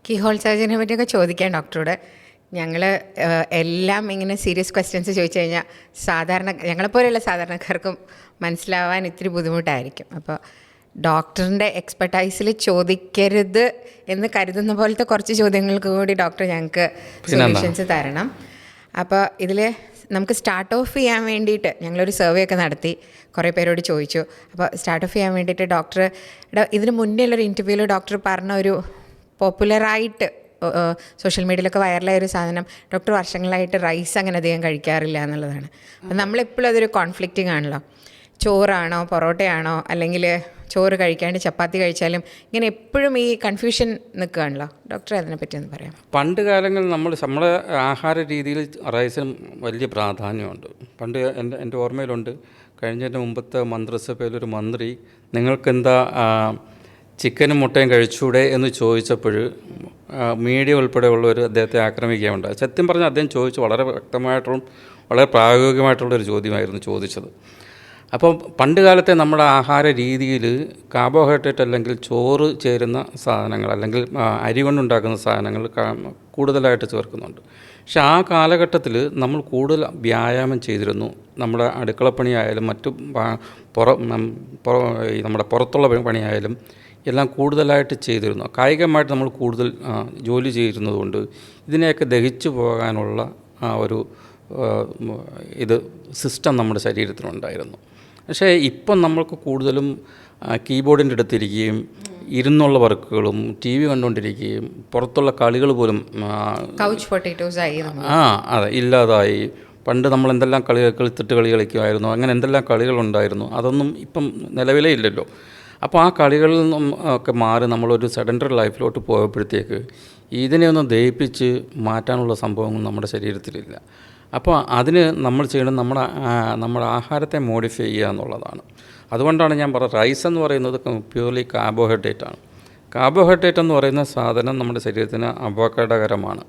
Keyhole സർജറിനെ പറ്റിയൊക്കെ ചോദിക്കാം ഡോക്ടറോട്. ഞങ്ങൾ എല്ലാം ഇങ്ങനെ സീരിയസ് ക്വസ്റ്റ്യൻസ് ചോദിച്ചു കഴിഞ്ഞാൽ ഞങ്ങളെപ്പോലെയുള്ള സാധാരണക്കാർക്കും മനസ്സിലാവാൻ ഇത്തിരി ബുദ്ധിമുട്ടായിരിക്കും. അപ്പോൾ ഡോക്ടറിൻ്റെ എക്സ്പെർട്ടൈസിൽ ചോദിക്കരുത് എന്ന് കരുതുന്ന പോലത്തെ കുറച്ച് ചോദ്യങ്ങൾക്ക് കൂടി ഡോക്ടർ ഞങ്ങൾക്ക് സൊല്യൂഷൻസ് തരണം. അപ്പോൾ ഇതിൽ നമുക്ക് സ്റ്റാർട്ട് ഓഫ് ചെയ്യാൻ വേണ്ടിയിട്ട് ഞങ്ങളൊരു സർവേ ഒക്കെ നടത്തി, കുറേ പേരോട് ചോദിച്ചു. അപ്പോൾ സ്റ്റാർട്ട് ഓഫ് ചെയ്യാൻ വേണ്ടിയിട്ട് ഇതിന് മുന്നേ ഉള്ളൊരു ഇൻ്റർവ്യൂവിൽ ഡോക്ടർ പറഞ്ഞ ഒരു പോപ്പുലറായിട്ട് സോഷ്യൽ മീഡിയയിലൊക്കെ വൈറലായ ഒരു സാധനം, ഡോക്ടർ വർഷങ്ങളായിട്ട് റൈസ് അങ്ങനെ അധികം കഴിക്കാറില്ല എന്നുള്ളതാണ്. അപ്പം നമ്മളെപ്പോഴും അതൊരു കോൺഫ്ലിക്റ്റിംഗ് ആണല്ലോ. ചോറാണോ പൊറോട്ടയാണോ അല്ലെങ്കിൽ ചോറ് കഴിക്കാണ്ട് ചപ്പാത്തി കഴിച്ചാലും ഇങ്ങനെ എപ്പോഴും ഈ കൺഫ്യൂഷൻ നിൽക്കുകയാണല്ലോ. ഡോക്ടർ അതിനെപ്പറ്റി ഒന്ന് പറയാം. പണ്ട് കാലങ്ങളിൽ നമ്മുടെ ആഹാര രീതിയിൽ റൈസിന് വലിയ പ്രാധാന്യമുണ്ട്. പണ്ട് എൻ്റെ ഓർമ്മയിലുണ്ട്, കഴിഞ്ഞതിൻ്റെ മുമ്പത്തെ മന്ത്രിസഭയിലൊരു മന്ത്രി നിങ്ങൾക്കെന്താ ചിക്കനും മുട്ടയും കഴിച്ചൂടെ എന്ന് ചോദിച്ചപ്പോൾ മീഡിയ ഉൾപ്പെടെയുള്ളവർ അദ്ദേഹത്തെ ആക്രമിക്കുകയുണ്ടായി. സത്യം പറഞ്ഞാൽ അദ്ദേഹം ചോദിച്ചു വളരെ വ്യക്തമായിട്ടും വളരെ പ്രായോഗികമായിട്ടുള്ളൊരു ചോദ്യമായിരുന്നു ചോദിച്ചത്. അപ്പോൾ പണ്ട് കാലത്തെ നമ്മുടെ ആഹാര രീതിയിൽ കാർബോഹൈഡ്രേറ്റ് അല്ലെങ്കിൽ ചോറ് ചേരുന്ന സാധനങ്ങൾ അല്ലെങ്കിൽ അരി കൊണ്ടുണ്ടാക്കുന്ന സാധനങ്ങൾ കൂടുതലായിട്ട് ചേർക്കുന്നുണ്ട്. പക്ഷെ ആ കാലഘട്ടത്തിൽ നമ്മൾ കൂടുതൽ വ്യായാമം ചെയ്തിരുന്നു. നമ്മുടെ അടുക്കളപ്പണിയായാലും മറ്റു നമ്മുടെ പുറത്തുള്ള പണിയായാലും എല്ലാം കൂടുതലായിട്ട് ചെയ്തിരുന്നു. കായികമായിട്ട് നമ്മൾ കൂടുതൽ ജോലി ചെയ്തിരുന്നതുകൊണ്ട് ഇതിനെയൊക്കെ ദഹിച്ചു പോകാനുള്ള ഒരു സിസ്റ്റം നമ്മുടെ ശരീരത്തിനുണ്ടായിരുന്നു. പക്ഷേ ഇപ്പം നമ്മൾക്ക് കൂടുതലും കീബോർഡിൻ്റെ അടുത്തിരിക്കുകയും ഇരുന്നുള്ള വർക്കുകളും ടി വി കണ്ടുകൊണ്ടിരിക്കുകയും പുറത്തുള്ള കളികൾ പോലും കൗച്ച് പൊട്ടേറ്റോസ് ആയി അതെ ഇല്ലാതായി. പണ്ട് നമ്മൾ എന്തെല്ലാം കളിത്തിട്ട് കളി കളിക്കുമായിരുന്നു, അങ്ങനെ എന്തെല്ലാം കളികളുണ്ടായിരുന്നു, അതൊന്നും ഇപ്പം നിലവിലേ ഇല്ലല്ലോ. അപ്പോൾ ആ കളികളിൽ നിന്നും ഒക്കെ മാറി നമ്മളൊരു സെഡൻറ്ററി ലൈഫിലോട്ട് പോയപ്പോഴത്തേക്ക് ഇതിനെ ഒന്ന് ദഹിപ്പിച്ച് മാറ്റാനുള്ള സംഭവങ്ങൾ നമ്മുടെ ശരീരത്തിലില്ല. അപ്പോൾ അതിന് നമ്മൾ ചെയ്യണം നമ്മുടെ ആഹാരത്തെ മോഡിഫൈ ചെയ്യുക എന്നുള്ളതാണ്. അതുകൊണ്ടാണ് ഞാൻ പറഞ്ഞത് റൈസ് എന്ന് പറയുന്നത് പ്യൂർലി കാർബോഹൈഡ്രേറ്റ് ആണ്. കാർബോഹൈഡ്രേറ്റ് എന്ന് പറയുന്ന സാധനം നമ്മുടെ ശരീരത്തിന് അപകടകരമാണ്.